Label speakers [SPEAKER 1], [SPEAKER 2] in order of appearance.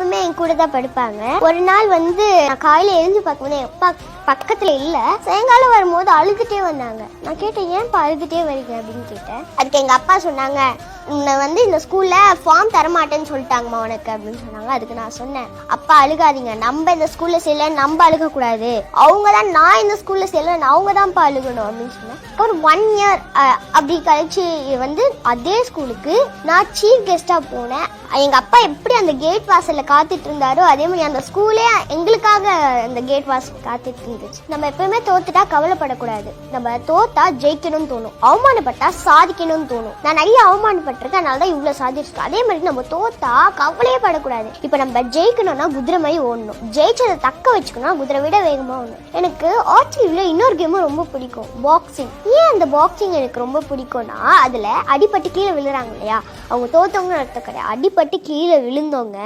[SPEAKER 1] எப்பவுமே என் கூட தான் படுப்பாங்க. ஒரு நாள் வந்து நான் காலையில எழுந்து பார்க்கும்போது என் அப்பா பக்கத்துல இல்ல. சாயங்காலம் வரும்போது அழுதுட்டே வந்தாங்க. நான் கேட்டேன், ஏன்ப்பா அழுதுட்டே வரீங்க அப்படின்னு கேட்டேன். அதுக்கு எங்க அப்பா சொன்னாங்க, உன்னை வந்து இந்த ஸ்கூல்ல ஃபார்ம் தரமாட்டேன்னு சொல்லிட்டாங்கம்மா உனக்கு அப்படின்னு சொன்னாங்க. அதுக்கு நான் சொன்னேன், அப்பா அழுகாதீங்க, நம்ம இந்த ஸ்கூல்ல செய்யல, நம்ம அழுக கூடாது, அவங்க தான், நான் இந்த ஸ்கூல்ல செய்யல, அவங்க தான்ப்பா அழுகணும் அப்படின்னு சொன்னேன். ஒரு 1 year அப்படி கழிச்சு வந்து அதே ஸ்கூலுக்கு நான் சீஃப் கெஸ்டா போனேன். எங்க அப்பா எப்படி அந்த கேட் வாசல்ல காத்துட்டு இருந்தாரோ அதே மாதிரி அந்த ஸ்கூலே எங்களுக்காக அந்த கேட் வாசல் காத்துட்டு இருந்துச்சு. நம்ம எப்பவுமே தோத்துட்டா கவலைப்படக்கூடாது. நம்ம தோத்தா ஜெயிக்கணும்னு தோணும், அவமானப்பட்டா சாதிக்கணும்னு தோணும். நான் நிறைய அவமானப்பட்டிருக்கேன், அதனாலதான் இவ்வளவு சாதிச்சிருக்கேன். அதே மாதிரி நம்ம தோத்தா கவலையே படக்கூடாது. இப்ப நம்ம ஜெயிக்கணும்னா குதிரை மாதிரி ஓடணும், ஜெயிச்சதை தக்க வச்சுக்கணும் குதிரை விட வேகமா ஓடணும். எனக்கு ஆர்ச்சரியில இன்னொரு கேமும் ரொம்ப பிடிக்கும், பாக்ஸிங். ஏன் அந்த பாக்ஸிங் எனக்கு ரொம்ப பிடிக்கும்னா, அதுல அடிபட்டு கீழே விழுறாங்க இல்லையா, அவங்க தோத்தவங்க அர்த்தம் கிடையாது. அடிபட்டு கீழே விழுந்தவங்க